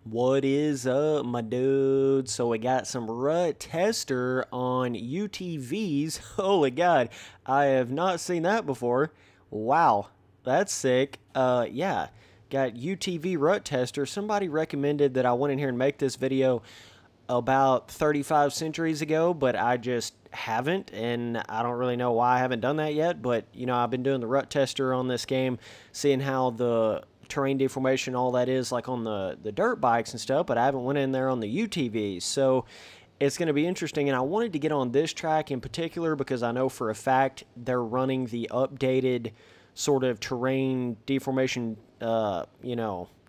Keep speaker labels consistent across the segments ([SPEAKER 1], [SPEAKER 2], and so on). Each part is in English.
[SPEAKER 1] What is up, my dude? So we got some rut tester on UTVs. Holy God, I have not seen that before. Wow, that's sick. Yeah, got UTV rut tester. Somebody recommended that I went in here and make this video about 35 centuries ago, but I just haven't, and I don't really know why I haven't done that yet. But I've been doing the rut tester on this game, seeing how the terrain deformation, all that is like on the dirt bikes and stuff, but I haven't went in there on the UTVs. So it's going to be interesting, and I wanted to get on this track in particular because I know for a fact they're running the updated sort of terrain deformation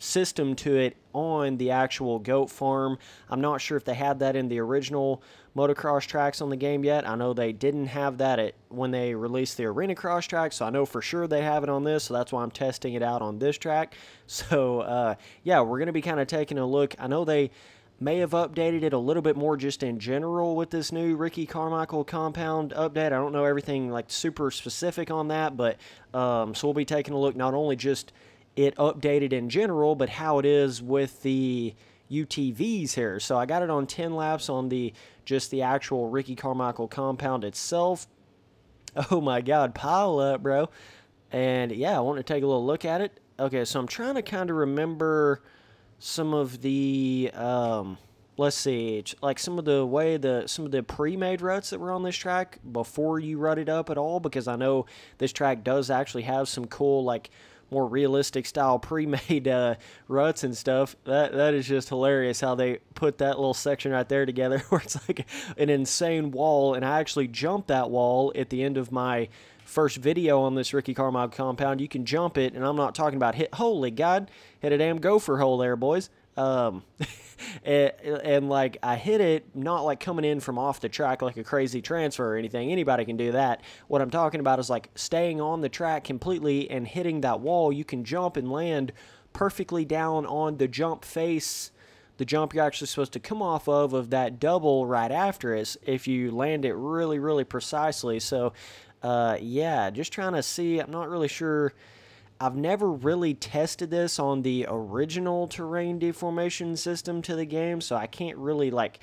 [SPEAKER 1] system to it on the actual goat farm. I'm not sure if they had that in the original motocross tracks on the game yet. I know they didn't have that when they released the arena cross track, so I know for sure they have it on this, so that's why I'm testing it out on this track. So yeah, we're going to be kind of taking a look. I know they may have updated it a little bit more just in general with this new Ricky Carmichael compound update. I don't know everything like super specific on that, but so we'll be taking a look not only just it updated in general, but how it is with the UTVs here. So I got it on 10 laps on just the actual Ricky Carmichael compound itself. Oh my God, pile up, bro. And yeah, I want to take a little look at it. Okay, so I'm trying to kind of remember some of the let's see, like some of the pre-made ruts that were on this track before you rutted up at all, because I know this track does actually have some cool, like, more realistic style pre-made ruts and stuff. That is just hilarious how they put that little section right there together where it's like an insane wall, and I actually jumped that wall at the end of my first video on this Ricky Carmichael compound. You can jump it, and I'm not talking about holy God, hit a damn gopher hole there, boys. And like I hit it not like coming in from off the track like a crazy transfer or anything. Anybody can do that. What I'm talking about is like staying on the track completely and hitting that wall. You can jump and land perfectly down on the jump face, the jump you're actually supposed to come off of that double right after it, if you land it really, really precisely. So yeah, just trying to see. I'm not really sure. I've never really tested this on the original terrain deformation system to the game, so I can't really, like,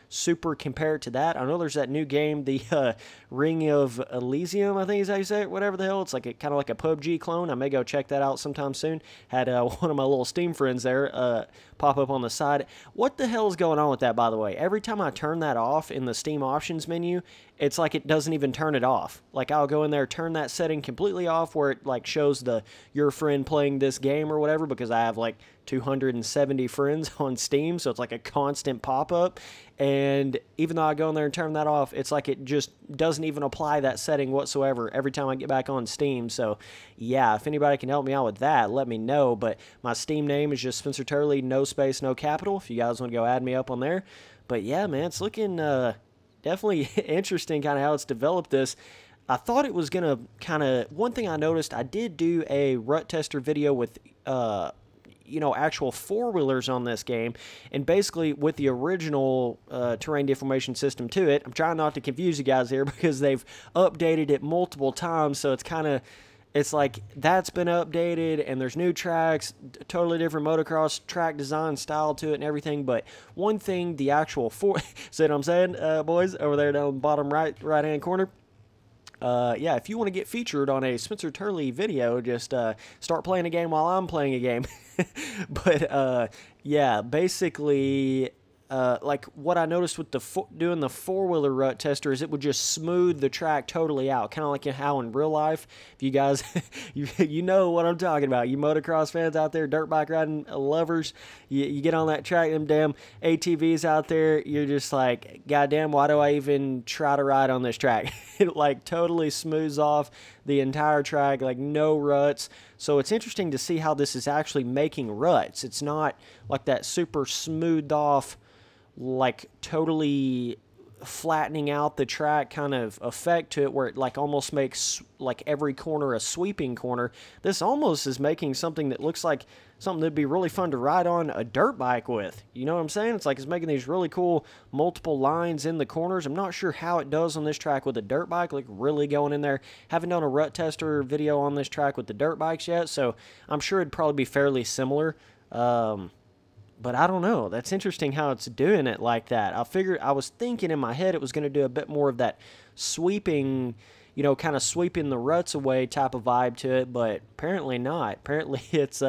[SPEAKER 1] super compare it to that. I know there's that new game, the Ring of Elysium, I think is how you say it, whatever the hell. It's like kind of like a PUBG clone. I may go check that out sometime soon. Had one of my little Steam friends there pop up on the side. What the hell is going on with that, by the way? Every time I turn that off in the Steam options menu, it's like it doesn't even turn it off. Like, I'll go in there, turn that setting completely off where it like shows your friend playing this game or whatever, because I have like 270 friends on Steam, so it's like a constant pop-up. And even though I go in there and turn that off, it's like it just doesn't even apply that setting whatsoever every time I get back on Steam. So yeah, if anybody can help me out with that, let me know. But my Steam name is just Spencer Turley, no space, no capital, if you guys want to go add me up on there. But yeah, man, it's looking definitely interesting kind of how it's developed this. I thought it was going to kind of, one thing I noticed, I did do a rut tester video with actual four-wheelers on this game, and basically with the original terrain deformation system to it. I'm trying not to confuse you guys here because they've updated it multiple times, so it's like that's been updated, and there's new tracks, totally different motocross track design style to it and everything. But one thing, the actual see what I'm saying, boys, over there down the bottom right-hand corner? Yeah, if you want to get featured on a Spencer Turley video, just start playing a game while I'm playing a game. But yeah, basically, like what I noticed with doing the four-wheeler rut tester is it would just smooth the track totally out, kind of like how in real life. If you guys, you know what I'm talking about. You motocross fans out there, dirt bike riding lovers, you get on that track, them damn ATVs out there, you're just like, goddamn, why do I even try to ride on this track? It like totally smooths off the entire track, like no ruts. So it's interesting to see how this is actually making ruts. It's not like that super smoothed off, like totally flattening out the track kind of effect to it, where it like almost makes like every corner a sweeping corner. This almost is making something that looks like something that'd be really fun to ride on a dirt bike with. You know what I'm saying? It's like it's making these really cool multiple lines in the corners. I'm not sure how it does on this track with a dirt bike, like really going in there. Haven't done a rut tester video on this track with the dirt bikes yet, so I'm sure it'd probably be fairly similar. But I don't know. That's interesting how it's doing it like that. I was thinking in my head it was going to do a bit more of that sweeping, kind of sweeping the ruts away type of vibe to it, but apparently not. Apparently it's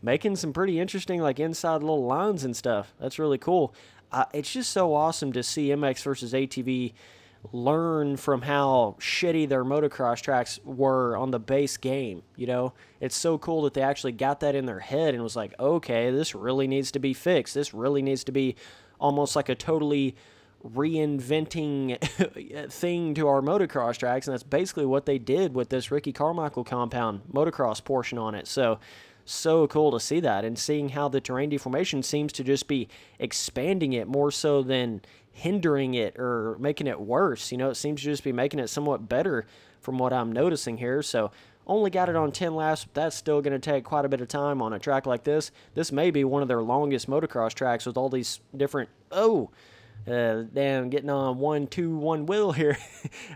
[SPEAKER 1] making some pretty interesting like inside little lines and stuff. That's really cool. It's just so awesome to see MX versus ATV learn from how shitty their motocross tracks were on the base game. It's so cool that they actually got that in their head and was like, okay, this really needs to be fixed. This really needs to be almost like a totally reinventing thing to our motocross tracks, and that's basically what they did with this Ricky Carmichael compound motocross portion on it. So cool to see that, and seeing how the terrain deformation seems to just be expanding it more so than hindering it or making it worse. It seems to just be making it somewhat better from what I'm noticing here. So only got it on 10 laps, but that's still going to take quite a bit of time on a track like this. This may be one of their longest motocross tracks with all these different, damn, getting on 1-2-1 wheel here.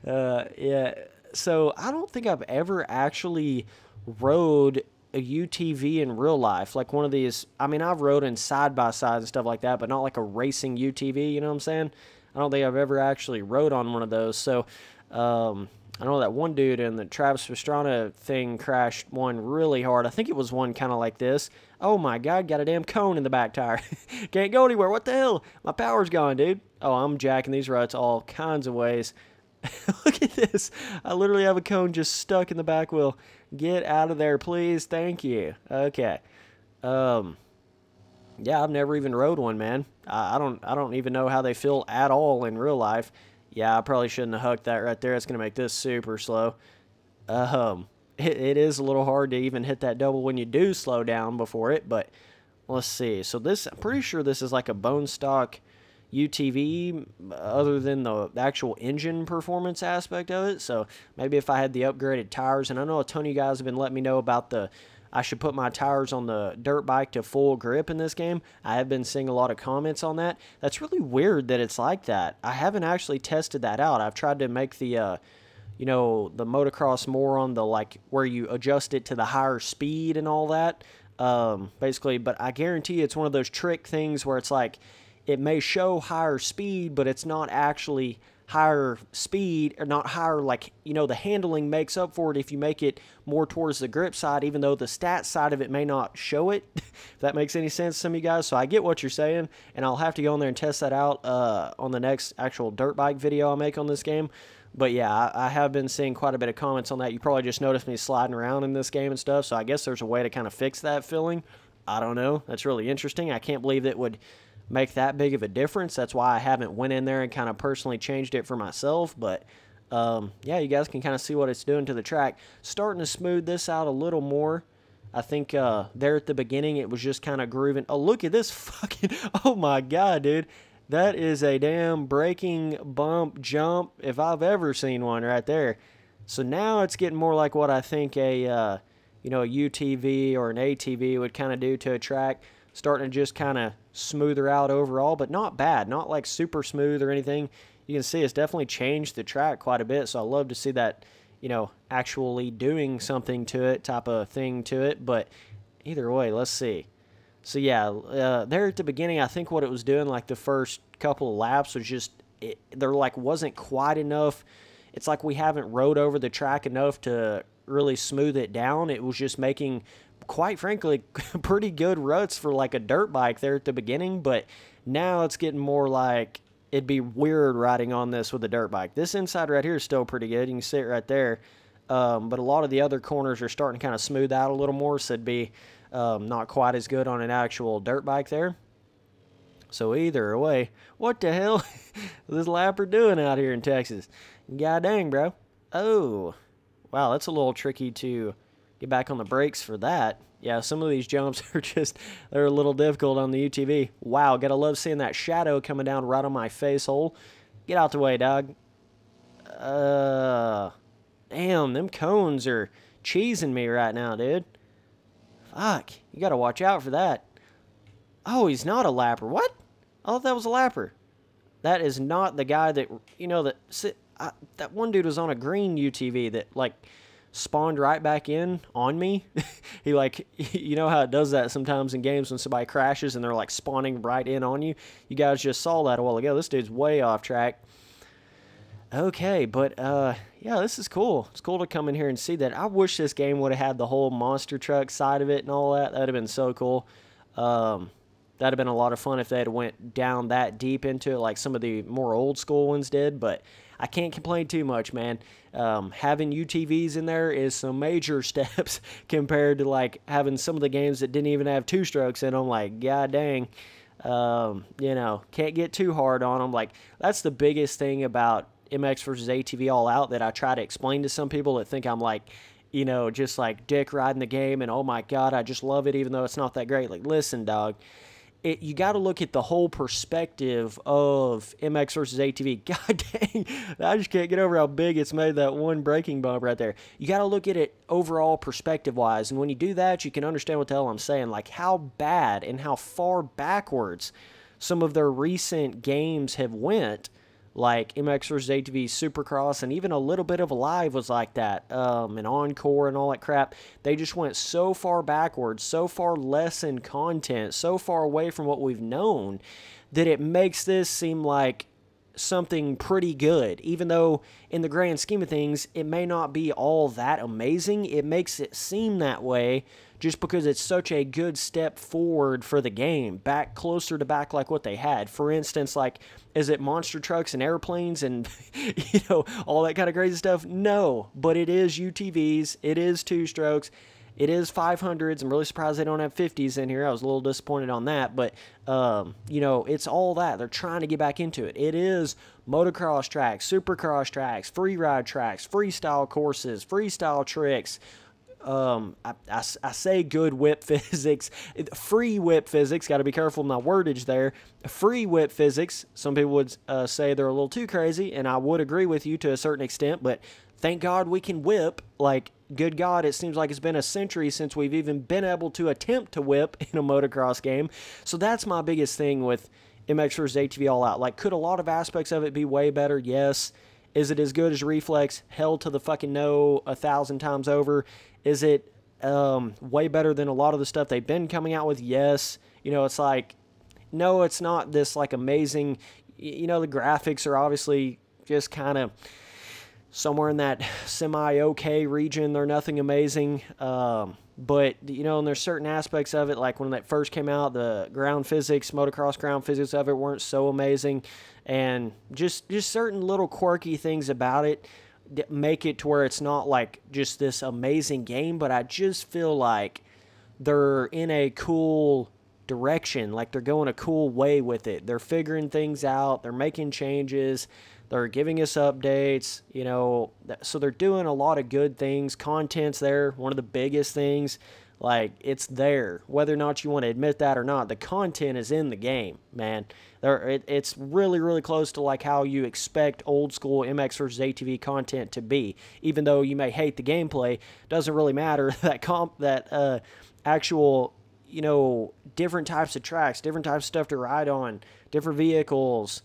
[SPEAKER 1] Yeah, so I don't think I've ever actually rode a UTV in real life, like one of these. I mean, I've rode in side-by-side and stuff like that, but not like a racing UTV, you know what I'm saying? I don't think I've ever actually rode on one of those. So I know that one dude in the Travis Pastrana thing crashed one really hard. I think it was one kind of like this. Oh my God, got a damn cone in the back tire. Can't go anywhere. What the hell? My power's gone, dude. Oh, I'm jacking these ruts all kinds of ways. Look at this. I literally have a cone just stuck in the back wheel. Get out of there, please. Thank you. Okay. Yeah, I've never even rode one, man. I don't even know how they feel at all in real life. Yeah, I probably shouldn't have hooked that right there. It's going to make this super slow. It is a little hard to even hit that double when you do slow down before it, but let's see. So this, I'm pretty sure this is like a bone stock UTV other than the actual engine performance aspect of it. So maybe if I had the upgraded tires, and I know a ton of you guys have been letting me know about I should put my tires on the dirt bike to full grip in this game. I have been seeing a lot of comments on that. That's really weird that it's like that. I haven't actually tested that out. I've tried to make the the motocross more on the like where you adjust it to the higher speed and all that, basically. But I guarantee it's one of those trick things where it's like it may show higher speed, but it's not actually higher speed, or not higher, like, the handling makes up for it if you make it more towards the grip side, even though the stat side of it may not show it. If that makes any sense to some of you guys. So I get what you're saying, and I'll have to go in there and test that out on the next actual dirt bike video I make on this game. But yeah, I have been seeing quite a bit of comments on that. You probably just noticed me sliding around in this game and stuff, so I guess there's a way to kind of fix that feeling. I don't know. That's really interesting. I can't believe it would make that big of a difference. That's why I haven't went in there and kind of personally changed it for myself. But yeah, you guys can kind of see what it's doing to the track. Starting to smooth this out a little more. I think there at the beginning it was just kind of grooving. Oh, look at this fucking, oh my God, dude. That is a damn braking bump jump if I've ever seen one right there. So now it's getting more like what I think a UTV or an ATV would kind of do to a track. Starting to just kind of smoother out overall, but not bad. Not like super smooth or anything. You can see it's definitely changed the track quite a bit, so I love to see that, actually doing something to it, type of thing to it. But either way, let's see. So yeah, there at the beginning, I think what it was doing, like the first couple of laps, was just, there like wasn't quite enough. It's like we haven't rode over the track enough to really smooth it down. It was just making, quite frankly, pretty good ruts for like a dirt bike there at the beginning, but now it's getting more like it'd be weird riding on this with a dirt bike. This inside right here is still pretty good. You can see it right there. But a lot of the other corners are starting to kind of smooth out a little more, so it'd be not quite as good on an actual dirt bike there. So either way, what the hell is this lapper doing out here in Texas? God dang, bro. Oh, wow, that's a little tricky to get back on the brakes for that. Yeah, some of these jumps are just, they're a little difficult on the UTV. Wow, gotta love seeing that shadow coming down right on my face hole. Get out the way, dog. Damn, them cones are cheesing me right now, dude. Fuck, you gotta watch out for that. Oh, he's not a lapper. What? I thought that was a lapper. That is not the guy that, that one dude was on a green UTV that, like, spawned right back in on me. He like, you know how it does that sometimes in games when somebody crashes and they're like spawning right in on you. You guys just saw that a while ago. This dude's way off track. Okay, but yeah, this is cool. It's cool to come in here and see that. I wish this game would have had the whole monster truck side of it and all that. That would have been so cool. That'd have been a lot of fun if they had went down that deep into it like some of the more old school ones did, but I can't complain too much, man. Having UTVs in there is some major steps compared to like having some of the games that didn't even have two strokes in them. Like, god dang, you know, can't get too hard on them. Like, that's the biggest thing about MX versus ATV All Out that I try to explain to some people that think I'm like, you know, just like dick riding the game and oh my god, I just love it even though it's not that great. Like, listen, dog. You got to look at the whole perspective of MX versus ATV. God dang, I just can't get over how big it's made that one braking bump right there. You got to look at it overall perspective-wise, and when you do that, you can understand what the hell I'm saying. Like how bad and how far backwards some of their recent games have went. Like MX vs. ATV Supercross, and even a little bit of Alive was like that, and Encore and all that crap. They just went so far backwards, so far less in content, so far away from what we've known, that it makes this seem like something pretty good. Even though, in the grand scheme of things, it may not be all that amazing, it makes it seem that way just because it's such a good step forward for the game, back closer to back like what they had. For instance, like, is it monster trucks and airplanes and, you know, all that kind of crazy stuff? No, but it is UTVs, it is two-strokes, it is 500s. I'm really surprised they don't have 50s in here. I was a little disappointed on that, but, you know, it's all that. They're trying to get back into it. It is motocross tracks, supercross tracks, free ride tracks, freestyle courses, freestyle tricks, I say good whip physics, free whip physics, got to be careful with my wordage there, free whip physics. Some people would say they're a little too crazy, and I would agree with you to a certain extent, but thank God we can whip. Like, good God, it seems like it's been a century since we've even been able to attempt to whip in a motocross game. So that's my biggest thing with MX vs. ATV All Out. Like, could a lot of aspects of it be way better? Yes. Is it as good as Reflex? Hell to the fucking no 1,000 times over. Is it way better than a lot of the stuff they've been coming out with? Yes. You know, it's like, no, it's not this, like, amazing. You know, the graphics are obviously just kind of somewhere in that semi-okay region. They're nothing amazing. But, you know, and there's certain aspects of it, like when that first came out, the ground physics, motocross ground physics of it weren't so amazing. And just certain little quirky things about it that make it to where it's not like just this amazing game, but I just feel like they're in a cool direction, like they're going a cool way with it. They're figuring things out, they're making changes, they're giving us updates, you know, so they're doing a lot of good things. Content's there, one of the biggest things. Like, it's there. Whether or not you want to admit that or not, the content is in the game, man. It's really, really close to like how you expect old school MX versus ATV content to be. Even though you may hate the gameplay, doesn't really matter. That actual, you know, different types of tracks, different types of stuff to ride on, different vehicles,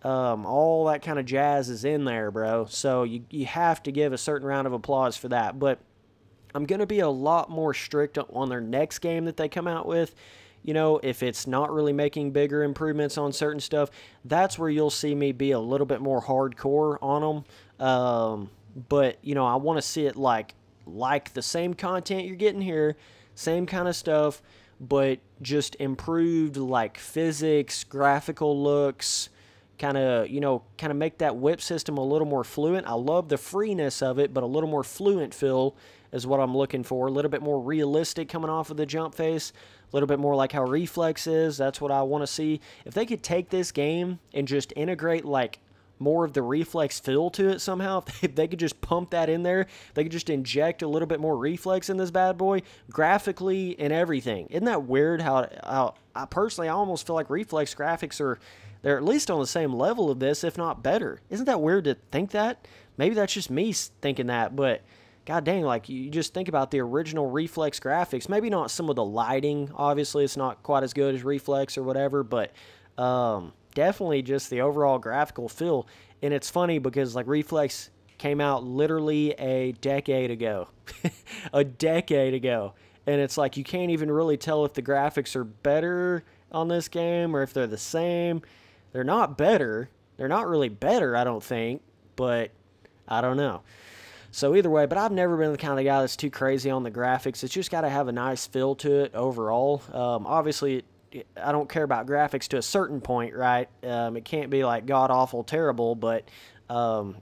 [SPEAKER 1] all that kind of jazz is in there, bro. So you have to give a certain round of applause for that. But I'm going to be a lot more strict on their next game that they come out with. You know, if it's not really making bigger improvements on certain stuff, that's where you'll see me be a little bit more hardcore on them. But, you know, I want to see it like the same content you're getting here, same kind of stuff, but just improved like physics, graphical looks, kind of, you know, kind of make that whip system a little more fluent. I love the freeness of it, but a little more fluent feel is what I'm looking for. A little bit more realistic coming off of the jump face. A little bit more like how Reflex is. That's what I want to see. If they could take this game and just integrate like more of the Reflex feel to it somehow, if they could just pump that in there, they could just inject a little bit more Reflex in this bad boy, graphically and everything. Isn't that weird how I personally, I almost feel like Reflex graphics they're at least on the same level of this, if not better. Isn't that weird to think that? Maybe that's just me thinking that, but god dang, like, you just think about the original Reflex graphics. Maybe not some of the lighting. Obviously, it's not quite as good as Reflex or whatever, but definitely just the overall graphical feel. And it's funny because, like, Reflex came out literally a decade ago. A decade ago. And it's like you can't even really tell if the graphics are better on this game or if they're the same. They're not better. They're not really better, I don't think. But I don't know. So either way, but I've never been the kind of guy that's too crazy on the graphics. It's just got to have a nice feel to it overall. Obviously, I don't care about graphics to a certain point, right? It can't be like god-awful terrible, but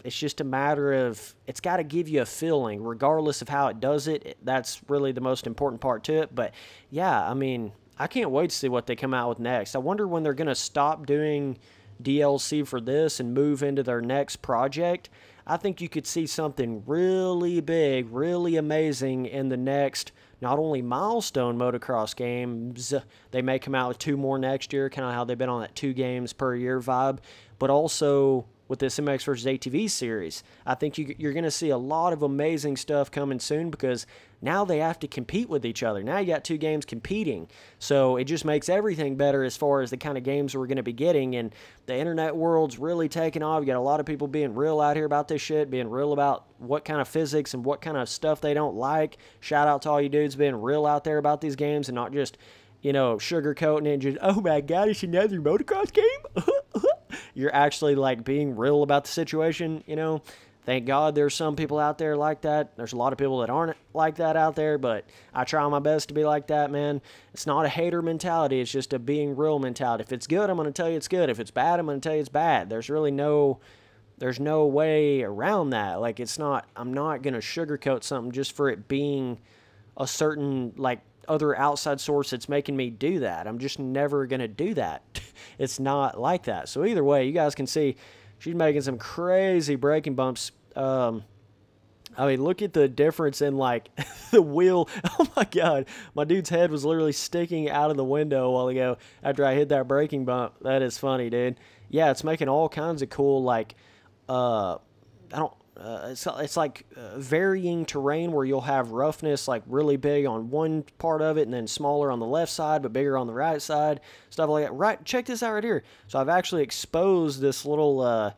[SPEAKER 1] it's just a matter of it's got to give you a feeling, regardless of how it does it. That's really the most important part to it. But yeah, I mean, I can't wait to see what they come out with next. I wonder when they're going to stop doing DLC for this and move into their next project. I think you could see something really big, really amazing in the next, not only milestone motocross games, they may come out with 2 more next year, kind of how they've been on that 2 games per year vibe, but also with this MX versus ATV series. I think you're going to see a lot of amazing stuff coming soon because now they have to compete with each other. Now you got 2 games competing. So it just makes everything better as far as the kind of games we're going to be getting. And the internet world's really taking off. You got a lot of people being real out here about this shit, being real about what kind of physics and what kind of stuff they don't like. Shout out to all you dudes being real out there about these games and not just, you know, sugarcoating it and just, oh my God, it's another motocross game? You're actually, like, being real about the situation, you know. Thank God there's some people out there like that. There's a lot of people that aren't like that out there, but I try my best to be like that, man. It's not a hater mentality. It's just a being real mentality. If it's good, I'm going to tell you it's good. If it's bad, I'm going to tell you it's bad. There's no way around that. Like, it's not, I'm not going to sugarcoat something just for it being a certain, like, other outside source that's making me do that. I'm just never going to do that. It's not like that. So either way, you guys can see she's making some crazy braking bumps. I mean, look at the difference in, like, the wheel. Oh, my God. My dude's head was literally sticking out of the window a while ago after I hit that braking bump. That is funny, dude. Yeah, it's making all kinds of cool, like, it's like varying terrain where you'll have roughness like really big on one part of it and then smaller on the left side but bigger on the right side, stuff like that. Right, check this out right here. So I've actually exposed this little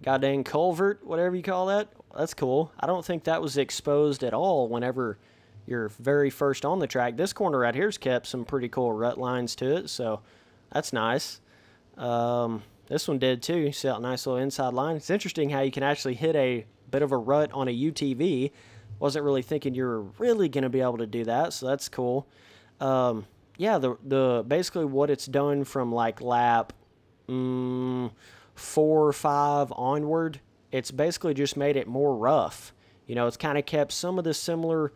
[SPEAKER 1] goddamn culvert, whatever you call that. That's cool. I don't think that was exposed at all whenever you're very first on the track. This corner right here's kept some pretty cool rut lines to it, so that's nice. This one did too. You see that nice little inside line. It's interesting how you can actually hit a bit of a rut on a UTV. Wasn't really thinking you were really going to be able to do that, so that's cool. Yeah, the basically what it's done from like lap 4 or 5 onward, it's basically just made it more rough. You know, it's kind of kept some of the similar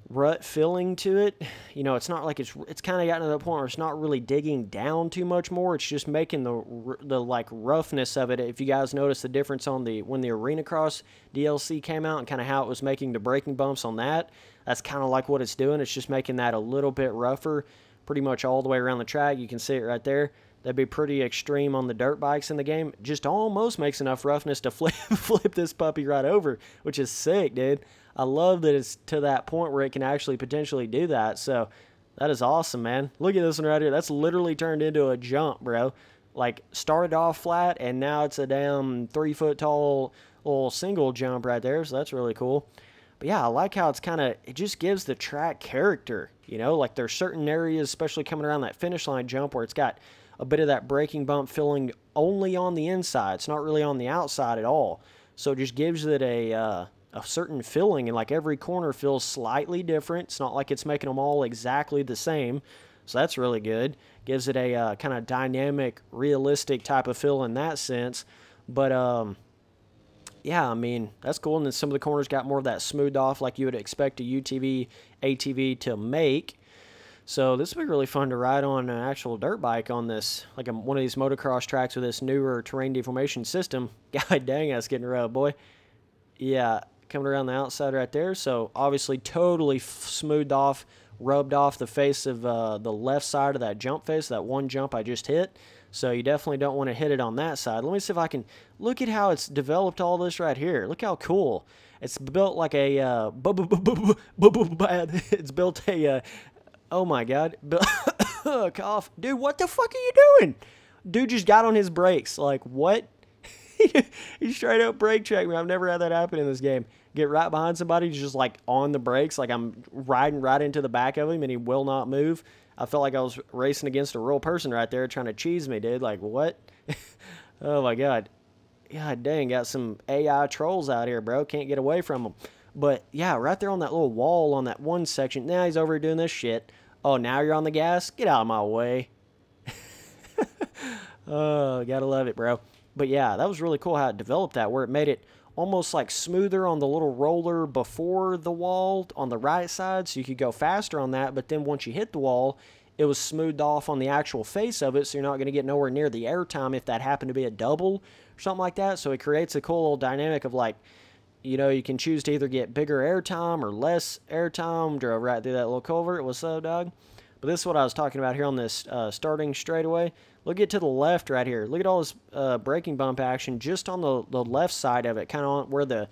[SPEAKER 1] rut filling to it. You know, it's not like it's kind of gotten to the point where it's not really digging down too much more. It's just making the like roughness of it. If you guys notice the difference on when the Arena Cross DLC came out and kind of how it was making the braking bumps on that, that's kind of like what it's doing. It's just making that a little bit rougher pretty much all the way around the track. You can see it right there. That'd be pretty extreme on the dirt bikes in the game. Just almost makes enough roughness to flip this puppy right over, which is sick, dude. I love that it's to that point where it can actually potentially do that. So that is awesome, man. Look at this one right here. That's literally turned into a jump, bro. Like, started off flat, and now it's a damn 3-foot tall little single jump right there. So that's really cool. But yeah, I like how it's kind of, it just gives the track character. You know, like there's certain areas, especially coming around that finish line jump, where it's got a bit of that braking bump filling only on the inside. It's not really on the outside at all. So it just gives it a certain filling, and like every corner feels slightly different. It's not like it's making them all exactly the same. So that's really good. Gives it a kind of dynamic, realistic type of feel in that sense. But yeah, I mean, that's cool. And then some of the corners got more of that smoothed off like you would expect a UTV, ATV to make. So this will be really fun to ride on an actual dirt bike on this, like one of these motocross tracks with this newer terrain deformation system. God dang, that's getting rough, boy. Yeah, coming around the outside right there. So obviously totally smoothed off, rubbed off the face of the left side of that jump face, that one jump I just hit. So you definitely don't want to hit it on that side. Let me see if I can look at how it's developed all this right here. Look how cool. It's built like a it's built a oh my God. Cough. Dude, what the fuck are you doing? Dude just got on his brakes. Like, what? He straight up brake checked me. I've never had that happen in this game. Get right behind somebody, just like on the brakes, like I'm riding right into the back of him, and he will not move. I felt like I was racing against a real person right there trying to cheese me, dude. Like, what? Oh, my God. God dang, got some AI trolls out here, bro. Can't get away from them. But, yeah, right there on that little wall on that one section. Now he's over doing this shit. Oh, now you're on the gas? Get out of my way. Oh, gotta love it, bro. But, yeah, that was really cool how it developed that, where it made it almost like smoother on the little roller before the wall on the right side, so you could go faster on that. But then once you hit the wall, it was smoothed off on the actual face of it, so you're not going to get nowhere near the airtime if that happened to be a double or something like that. So it creates a cool little dynamic of, like, you know, you can choose to either get bigger airtime or less airtime. Drove right through that little culvert. What's up, dog? But this is what I was talking about here on this starting straightaway. Look at to the left right here. Look at all this braking bump action just on the left side of it, kind of on where the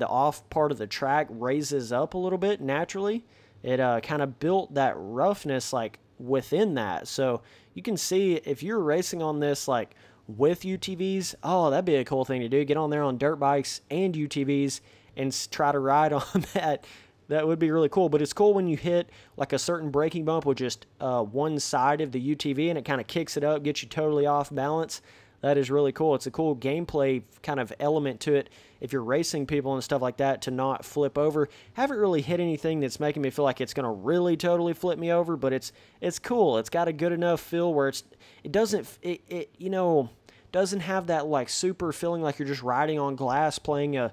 [SPEAKER 1] off part of the track raises up a little bit naturally. It kind of built that roughness like within that. So you can see if you're racing on this like with UTVs, oh, that'd be a cool thing to do. Get on there on dirt bikes and UTVs and try to ride on that. That would be really cool. But it's cool when you hit like a certain braking bump with just one side of the UTV and it kind of kicks it up, gets you totally off balance. That is really cool. It's a cool gameplay kind of element to it if you're racing people and stuff like that to not flip over. Haven't really hit anything that's making me feel like it's going to really totally flip me over, but it's cool. It's got a good enough feel where it doesn't have that like super feeling like you're just riding on glass playing a,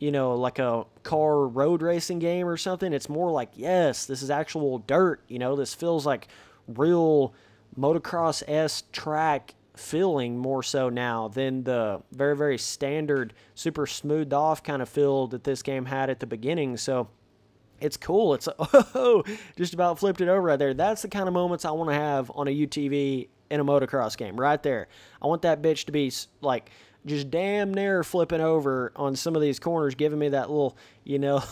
[SPEAKER 1] you know, like a car road racing game or something. It's more like, yes, this is actual dirt. You know, this feels like real motocross-esque track feeling more so now than the very, very standard, super smoothed off kind of feel that this game had at the beginning. So it's cool. It's, oh, just about flipped it over right there. That's the kind of moments I want to have on a UTV in a motocross game right there. I want that bitch to be like just damn near flipping over on some of these corners, giving me that little, you know,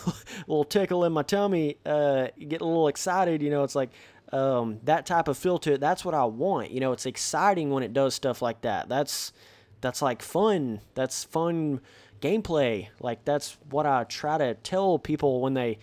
[SPEAKER 1] little tickle in my tummy, get a little excited. You know, it's like that type of feel to it. That's what I want. You know, it's exciting when it does stuff like that. That's like fun. That's fun gameplay. Like that's what I try to tell people when they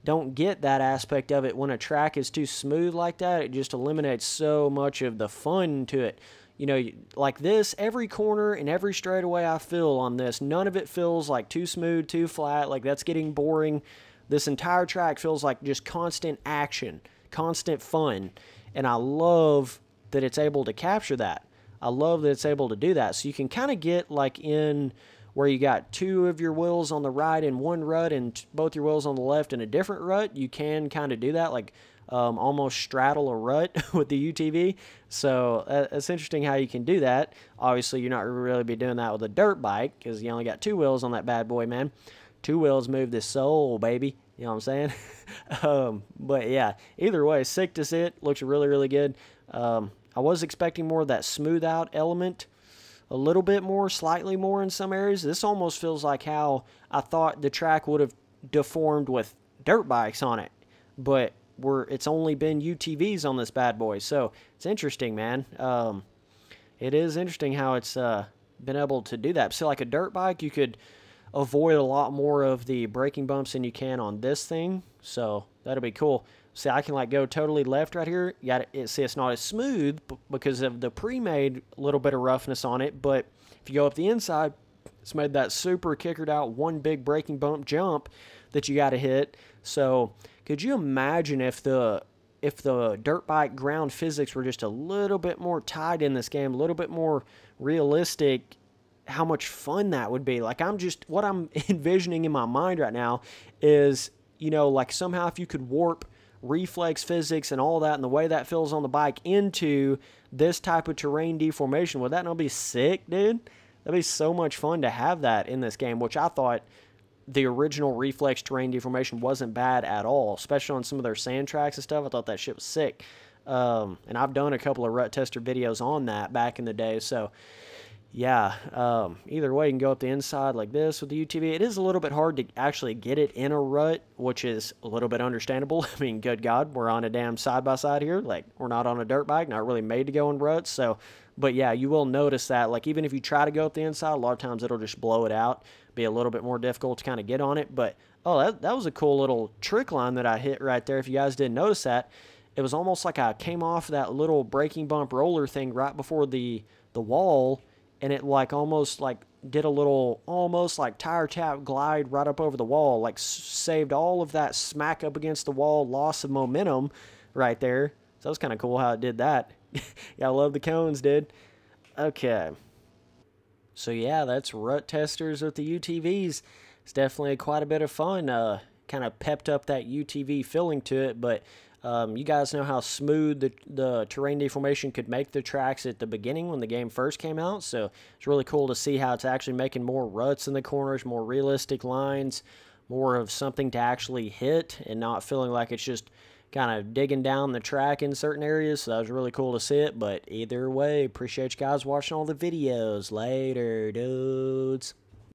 [SPEAKER 1] don't get that aspect of it. When a track is too smooth like that, it just eliminates so much of the fun to it. You know, like this, every corner and every straightaway I feel on this, none of it feels like too smooth, too flat, like that's getting boring. This entire track feels like just constant action, constant fun, and I love that it's able to capture that. I love that it's able to do that. So you can kind of get like in where you got two of your wheels on the right in one rut and both your wheels on the left in a different rut. You can kind of do that, like almost straddle a rut with the UTV. So it's interesting how you can do that. Obviously, you're not really be doing that with a dirt bike because you only got two wheels on that bad boy, man. Two wheels move the soul, baby. You know what I'm saying? But yeah, either way, sick to see it. Looks really, really good. I was expecting more of that smooth out element, a little bit more, slightly more in some areas. This almost feels like how I thought the track would have deformed with dirt bikes on it, but it's only been UTVs on this bad boy. So it's interesting, man. It is interesting how it's been able to do that. So like a dirt bike, you could avoid a lot more of the braking bumps than you can on this thing. So that'll be cool. See, I can like go totally left right here. You got it. See, it's not as smooth because of the pre-made little bit of roughness on it. But if you go up the inside, it's made that super kickered out one big braking bump jump that you got to hit. So could you imagine if the dirt bike ground physics were just a little bit more tight in this game, a little bit more realistic, how much fun that would be? Like what I'm envisioning in my mind right now is, you know, like somehow if you could warp reflex physics and all that and the way that feels on the bike into this type of terrain deformation, would that not be sick, dude? That'd be so much fun to have that in this game, which I thought the original reflex terrain deformation wasn't bad at all, especially on some of their sand tracks and stuff. I thought that shit was sick. And I've done a couple of rut tester videos on that back in the day. So yeah, either way, you can go up the inside like this with the UTV. It is a little bit hard to actually get it in a rut, which is a little bit understandable. I mean, good God, we're on a damn side-by-side here. Like, we're not on a dirt bike, not really made to go in ruts. So, but yeah, you will notice that, like, even if you try to go up the inside, a lot of times it'll just blow it out, be a little bit more difficult to kind of get on it. But, oh, that was a cool little trick line that I hit right there. If you guys didn't notice that, it was almost like I came off that little braking bump roller thing right before the wall, and it like almost like did a little almost like tire tap glide right up over the wall, like saved all of that smack up against the wall, loss of momentum right there. So that was kind of cool how it did that. Yeah, I love the cones, dude. Okay. So yeah, that's rut testers with the UTVs. It's definitely quite a bit of fun. Kind of pepped up that UTV feeling to it, but you guys know how smooth the terrain deformation could make the tracks at the beginning when the game first came out, so it's really cool to see how it's actually making more ruts in the corners, more realistic lines, more of something to actually hit and not feeling like it's just kind of digging down the track in certain areas. So that was really cool to see it, but either way, appreciate you guys watching all the videos. Later, dudes.